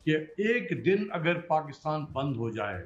कि एक दिन अगर पाकिस्तान बंद हो जाए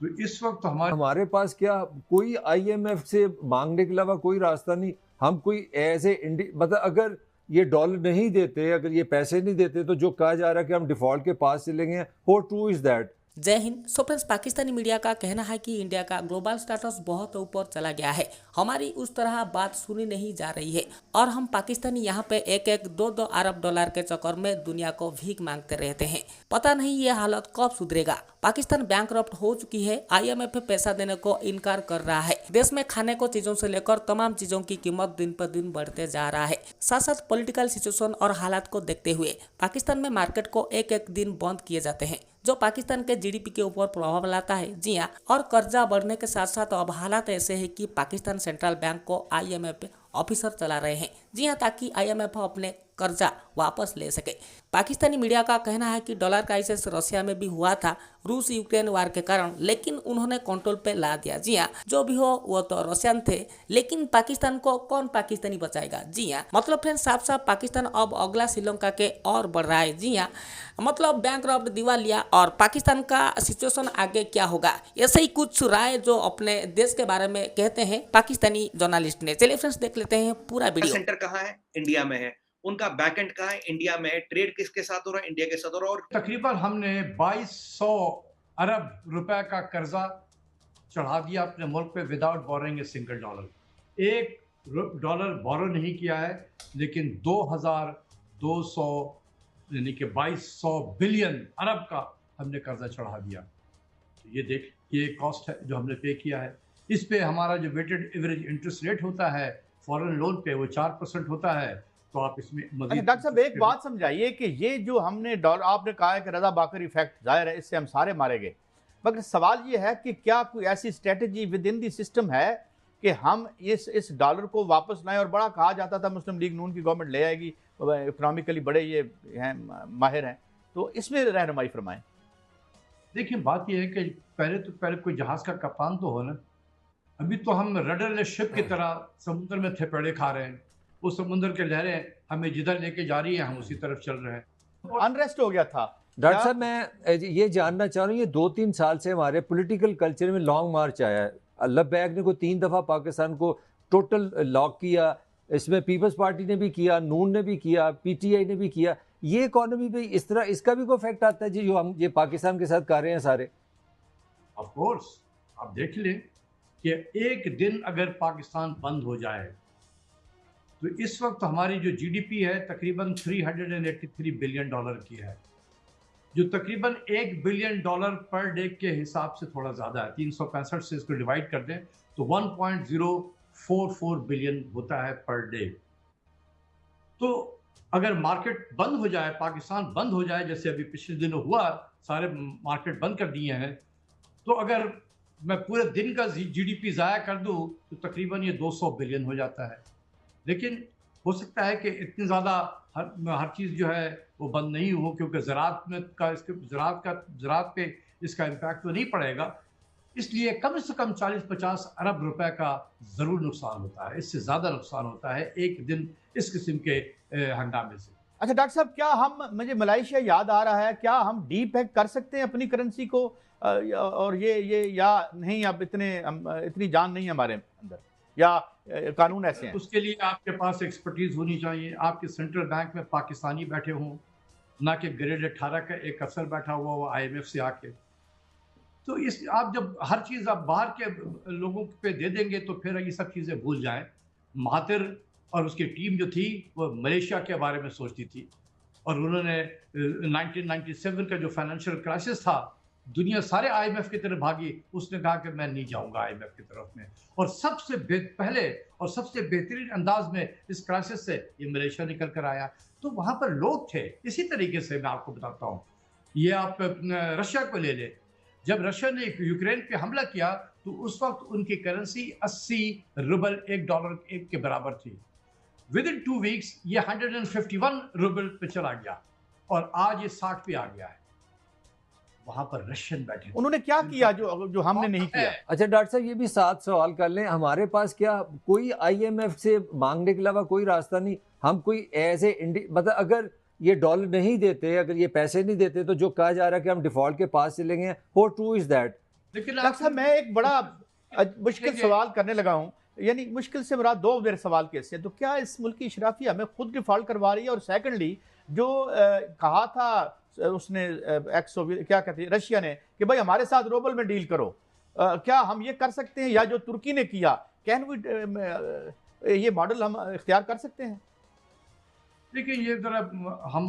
तो इस वक्त हमारे पास क्या कोई आईएमएफ से मांगने के अलावा कोई रास्ता नहीं। हम कोई ऐसे मतलब अगर ये डॉलर नहीं देते, अगर ये पैसे नहीं देते, तो जो कहा जा रहा है कि हम डिफॉल्ट के पास चलेंगे, हाउ ट्रू इज दैट? जय हिंद। सो फ्रेंड्स, पाकिस्तानी मीडिया का कहना है कि इंडिया का ग्लोबल स्टेटस बहुत ऊपर चला गया है, हमारी उस तरह बात सुनी नहीं जा रही है और हम पाकिस्तानी यहाँ पे एक एक दो दो अरब डॉलर के चक्कर में दुनिया को भीख मांगते रहते हैं। पता नहीं ये हालत कब सुधरेगा। पाकिस्तान बैंकरप्ट हो चुकी है, आईएमएफ पैसा देने को इनकार कर रहा है। देश में खाने को चीजों से लेकर तमाम चीजों की कीमत दिन पर दिन बढ़ते जा रहा है। साथ साथ पॉलिटिकल सिचुएशन और हालात को देखते हुए पाकिस्तान में मार्केट को एक एक दिन बंद किए जाते हैं, जो पाकिस्तान के जीडीपी के ऊपर प्रभाव लाता है। जी हाँ, और कर्जा बढ़ने के साथ साथ अब हालात ऐसे हैं कि पाकिस्तान सेंट्रल बैंक को आईएमएफ ऑफिसर चला रहे हैं। जी हाँ, ताकि आईएमएफ अपने कर्जा वापस ले सके। पाकिस्तानी मीडिया का कहना है कि डॉलर क्राइसिस रशिया में भी हुआ था रूस यूक्रेन वार के कारण, लेकिन उन्होंने कंट्रोल पे ला दिया। जी हाँ, जो भी हो वो तो रशियन थे, लेकिन पाकिस्तान को कौन पाकिस्तानी बचाएगा। जी हाँ, मतलब फ्रेंड्स, साफ साफ पाकिस्तान अब अगला श्रीलंका के और बढ़ रहा है। जी हाँ, मतलब बैंकरप्ट, दिवालिया, और पाकिस्तान का सिचुएशन आगे क्या होगा, ऐसे ही कुछ राय जो अपने देश के बारे में कहते हैं पाकिस्तानी जर्नलिस्ट ने। चलिए फ्रेंड्स, देख लेते हैं पूरा वीडियो। सेंटर कहाँ है? इंडिया में है। उनका बैकएंड कहाँ है? इंडिया में है। ट्रेड किसके साथ हो रहा है? इंडिया के साथ हो रहा है। और तकरीबन हमने 2200 अरब रुपए का कर्जा चढ़ा दिया अपने मुल्क पे without boring a single dollar. एक डॉलर बोरो नहीं किया है, लेकिन 2200 यानी कि 2200 बिलियन अरब का हमने कर्जा चढ़ा दिया। तो ये देख, ये कॉस्ट है जो हमने पे किया है। इस पे हमारा जो वेटेड एवरेज इंटरेस्ट रेट होता है फॉरेन लोन पे, वो 4% होता है। तो आप इसमें अच्छा डॉक्टर साहब, एक बात समझाइए कि ये जो हमने डॉलर, आपने कहा है कि रजा बाकर इफेक्ट जाहिर है इससे हम सारे मारे गए, मगर सवाल ये है कि क्या कोई ऐसी strategy with in the system है कि हम इस डॉलर को वापस लाएं? और बड़ा कहा जाता था मुस्लिम लीग नून की गवर्नमेंट ले आएगी, इकोनॉमिकली बड़े ये हैं, माहिर हैं, तो इसमें रहनुमाई फरमाएं। देखिए, बात यह है कि पहले कोई जहाज का कप्तान तो हो ना। अभी तो हम रडरलेस शिप की तरह समुद्र में थेपड़े खा रहे हैं। वो समुद्र के लहरें हमें जिधर लेके जा रही हैं, हम उसी तरफ चल रहे हैं। अनरेस्ट हो गया था। डॉक्टर साहब, मैं ये जानना चाह रहा हूँ, ये 2-3 साल से हमारे पॉलिटिकल कल्चर में लॉन्ग मार्च आया है। अल्लाह बैग ने को 3 दफ़ा पाकिस्तान को टोटल लॉक किया, इसमें पीपल्स पार्टी ने भी किया, नून ने भी किया, पीटीआई ने भी किया। ये इकोनॉमी पे इस तरह इसका भी कोई इफेक्ट आता है जी, जो हम ये पाकिस्तान के साथ कर रहे हैं सारे? ऑफ कोर्स, आप देख लें कि एक दिन अगर पाकिस्तान बंद हो जाए तो इस वक्त हमारी जो जीडीपी है तकरीबन 383 बिलियन डॉलर की है, जो तकरीबन 1 बिलियन डॉलर पर डे के हिसाब से थोड़ा ज़्यादा है। 365 से इसको डिवाइड कर दें तो 1.044 बिलियन होता है पर डे। तो अगर मार्केट बंद हो जाए, पाकिस्तान बंद हो जाए, जैसे अभी पिछले दिनों हुआ, सारे मार्केट बंद कर दिए हैं, तो अगर मैं पूरे दिन का जीडीपी ज़ाया कर दूं तो तकरीबन ये 200 बिलियन हो जाता है। लेकिन हो सकता है कि इतनी ज़्यादा हर चीज़ जो है वो बंद नहीं हो, क्योंकि ज़राअत पे इसका इम्पैक्ट तो नहीं पड़ेगा। इसलिए कम से कम 40-50 अरब रुपए का ज़रूर नुकसान होता है। इससे ज़्यादा नुकसान होता है एक दिन इस किस्म के हंगामे से। अच्छा डॉक्टर साहब, क्या हम, मुझे मलेशिया याद आ रहा है, क्या हम डीपैक कर सकते हैं अपनी करेंसी को? और ये या नहीं, अब इतनी जान नहीं है हमारे अंदर, या कानून ऐसे हैं? उसके लिए आपके पास एक्सपर्टीज होनी चाहिए। आपके सेंट्रल बैंक में पाकिस्तानी बैठे हों, ना कि ग्रेड 18 का एक अफसर बैठा हुआ वो आईएमएफ से आके। तो इस आप जब हर चीज़ आप बाहर के लोगों पे दे देंगे तो फिर ये सब चीज़ें भूल जाएं। महातिर और उसकी टीम जो थी वो मलेशिया के बारे में सोचती थी, और उन्होंने 1997 का जो फाइनेंशियल क्राइसिस था, दुनिया सारे आईएमएफ की तरफ भागी। उसने कहा कि मैं नहीं जाऊंगा आईएमएफ की तरफ में, और सबसे पहले और सबसे बेहतरीन अंदाज में इस क्राइसिस से ये मलेशिया निकल कर आया। तो वहाँ पर लोग थे। इसी तरीके से मैं आपको बताता हूँ, ये आप रशिया को ले लें। जब रशिया ने यूक्रेन पे हमला किया तो उस वक्त उनकी करेंसी 80 रुबल एक डॉलर एक के बराबर थी। विद इन 2 वीक्स ये 151 रुबल पे चला गया, और आज ये 60 पे आ गया है। वहां पर रशियन बैठे, उन्होंने क्या किया जो हमने नहीं किया? अच्छा डॉक्टर साहब, ये भी 7 सवाल कर लें। हमारे पास क्या कोई आईएमएफ से मांगने के अलावा कोई रास्ता नहीं? हम कोई ऐसे मतलब अगर ये डॉलर नहीं देते, अगर ये पैसे नहीं देते, तो जो कहा जा रहा है कि हम डिफॉल्ट के पास चलेंगे, हाउ ट्रू इज दैट? लेकिन डॉक्टर साहब, मैं एक बड़ा मुश्किल सवाल करने लगा हूं, यानी मुश्किल से मुराद दो मेरे सवाल कैसे हैं। तो क्या इस मुल्क की शराफिया में खुद डिफॉल्ट करवा रही है? और सेकंडली जो कहा था उसने क्या कहते हैं रशिया ने कि भाई हमारे साथ रूबल में डील करो, क्या हम ये कर सकते हैं? या जो तुर्की ने किया, कैन वी ये मॉडल हम इख्तियार कर सकते हैं? देखिए, ये जरा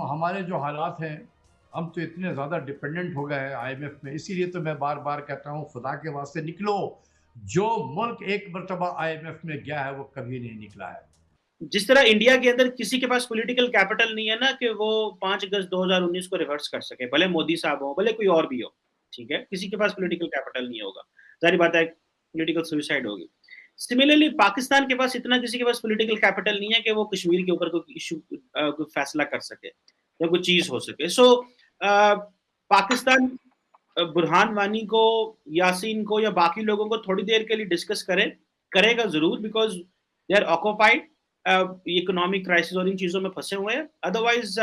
हमारे जो हालात हैं, हम तो इतने ज़्यादा डिपेंडेंट हो गए हैं आईएमएफ में। इसीलिए तो मैं बार बार कहता हूँ, खुदा के वास्ते निकलो। जो मुल्क एक मरतबा आईएमएफ में गया है वो कभी नहीं निकला है। जिस तरह इंडिया के अंदर किसी के पास पॉलिटिकल कैपिटल नहीं है ना कि वो 5 अगस्त 2019 को रिवर्स कर सके, भले मोदी साहब हो, भले कोई और भी हो, ठीक है, किसी के पास पॉलिटिकल कैपिटल नहीं होगा, जारी बात है पॉलिटिकल सुसाइड होगी। सिमिलरली पाकिस्तान के पास इतना किसी के पास पॉलिटिकल कैपिटल नहीं है कि वो कश्मीर के ऊपर कोई इशू कोई फैसला कर सके या कोई चीज हो सके। सो पाकिस्तान बुरहान वानी को, यासीन को या बाकी लोगों को थोड़ी देर के लिए डिस्कस करेगा जरूर, because they are occupied, economic crisis और इन चीजों में फंसे हुए हैं। अदरवाइज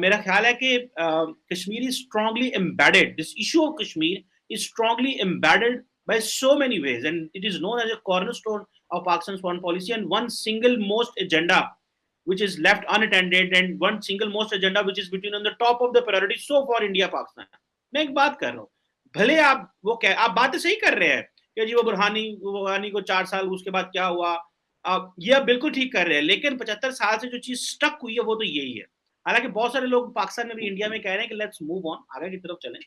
मेरा ख्याल है कि Kashmir is strongly embedded, this issue of Kashmir is strongly embedded by so many ways, and it is known as a cornerstone of Pakistan's foreign policy, and one single most agenda which is left unattended, and one single most agenda which is between on the top of the priority so far India Pakistan. मैं एक बात कर रहा हूँ, भले आप बातें सही कर रहे हैं कि जी वो बुरहानी को 4 साल उसके बाद क्या हुआ, ये आप बिल्कुल ठीक कर रहे हैं, लेकिन 75 साल से जो चीज स्टक हुई है वो तो यही है। हालांकि बहुत सारे लोग पाकिस्तान में भी, इंडिया में कह रहे हैं कि लेट्स मूव ऑन, आगे की तरफ चलें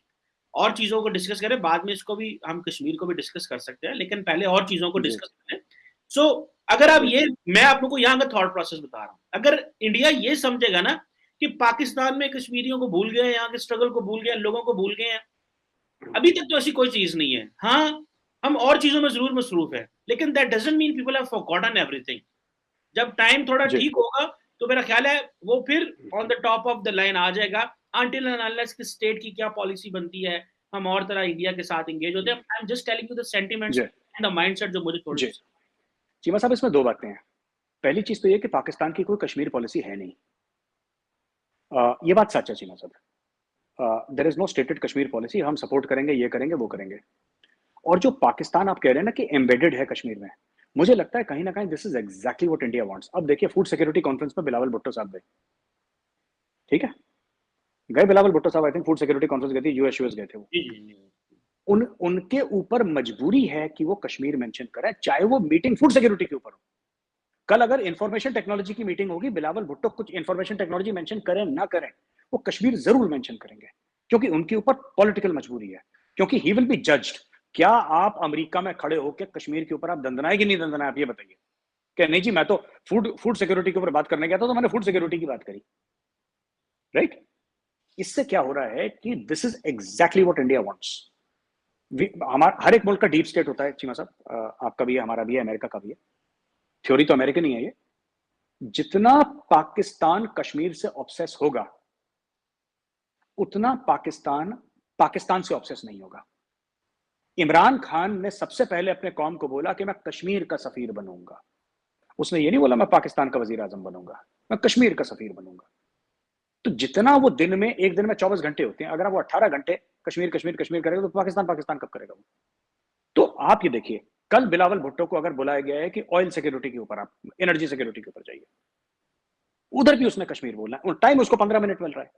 और चीजों को डिस्कस करें, बाद में इसको भी हम कश्मीर को भी डिस्कस कर सकते हैं, लेकिन पहले और चीजों को डिस्कस करें। सो अगर आप ये, मैं आप लोगों को यहाँ का थॉट प्रोसेस बता रहा हूँ, अगर इंडिया ये समझेगा ना कि पाकिस्तान में कश्मीरियों को भूल गए, यहाँ के स्ट्रगल को भूल गए, लोगों को भूल गए हैं, अभी तक तो ऐसी कोई चीज नहीं है। हाँ, हम और चीजों में जरूर मसरूफ है, लेकिन that doesn't mean people have forgotten everything. जब टाइम थोड़ा ठीक होगा तो मेरा ख्याल है वो फिर on the top of the line आ जाएगा। Until and unless कि स्टेट की क्या पॉलिसी बनती है, हम और तरह इंडिया के साथ एंगेज होते हैं। I am just telling you the sentiments and the mindset जो मुझे थोड़ी। चीमा साहब, इसमें 2 बातें हैं। पहली चीज तो ये कि पाकिस्तान की कोई कश्मीर पॉलिसी है नहीं, ये बात सच है चीमा साहब। There is no stated Kashmir policy, हम सपोर्ट करेंगे, ये करेंगे, वो करेंगे। और जो पाकिस्तान आप कह रहे हैं ना कि एम्बेडेड है कश्मीर में, मुझे लगता है कहीं ना कहीं this is exactly what India wants. अब देखिए, फूड सिक्योरिटी कॉन्फ्रेंस में बिलावल भुट्टो साहब गए, ठीक है, गए बिलावल भुट्टो साहब, I think food security conference गए थे, यूएस गए थे वो। उनके ऊपर मजबूरी है कि वो कश्मीर मेंशन करें, चाहे वो मीटिंग फूड सिक्योरिटी के ऊपर हो। कल अगर इंफॉर्मेशन टेक्नोलॉजी की मीटिंग होगी, बिलावल भुट्टो कुछ इंफॉर्मेशन टेक्नोलॉजी मेंशन करें ना करें, वो कश्मीर जरूर मेंशन करेंगे, क्योंकि उनके ऊपर पॉलिटिकल मजबूरी है, क्योंकि ही विल बी जज्ड। क्या आप अमेरिका में खड़े होकर कश्मीर के ऊपर आप दंदनाए कि नहीं दंदनाए, आप ये बताइए कि नहीं जी मैं तो फूड सिक्योरिटी के ऊपर बात करने गया था तो मैंने फूड सिक्योरिटी की बात करी, राइट? इससे क्या हो रहा है कि this is exactly what India wants. हमारा हर एक मुल्क का डीप स्टेट होता है चीमा साहब, आपका भी है, हमारा भी है, अमेरिका का भी है। थ्योरी तो अमेरिकन ही है ये। जितना पाकिस्तान कश्मीर से ऑब्सेस होगा, उतना पाकिस्तान से ऑब्सेस नहीं होगा। इमरान खान ने सबसे पहले अपने कौम को बोला कि मैं कश्मीर का सफीर बनूंगा। उसने ये नहीं बोला मैं पाकिस्तान का वजीर आजम बनूंगा, मैं कश्मीर का सफीर बनूंगा। तो जितना वो दिन में, एक दिन में 24 घंटे होते हैं, अगर वो 18 घंटे कश्मीर कश्मीर कश्मीर करेगा तो पाकिस्तान कब करेगा वो? तो आप ये देखिए, कल बिलावल भुट्टो को अगर बुलाया गया है कि ऑयल सिक्योरिटी के ऊपर, आप एनर्जी सिक्योरिटी के ऊपर जाइए, उधर भी उसने कश्मीर बोलना है। टाइम उसको 15 मिनट मिल रहा है,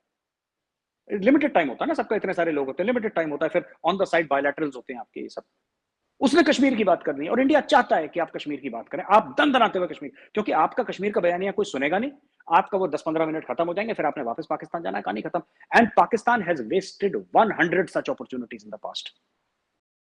लिमिटेड टाइम होता है ना सबका, इतने सारे लोग होते हैं, लिमिटेड टाइम होता है, फिर ऑन द साइड बायलैटरल्स होते हैं आपके, ये सब। उसने कश्मीर की बात करनी है और इंडिया चाहता है कि आप कश्मीर की बात करें, आप दंदनाते हुए कश्मीर, क्योंकि आपका कश्मीर का बयानिया कोई सुनेगा नहीं, आपका वो 10-15 मिनट खत्म हो जाएंगे, फिर आपने वापस पाकिस्तान जाना है, कहानी खत्म। And Pakistan has wasted 100 such opportunities in the past.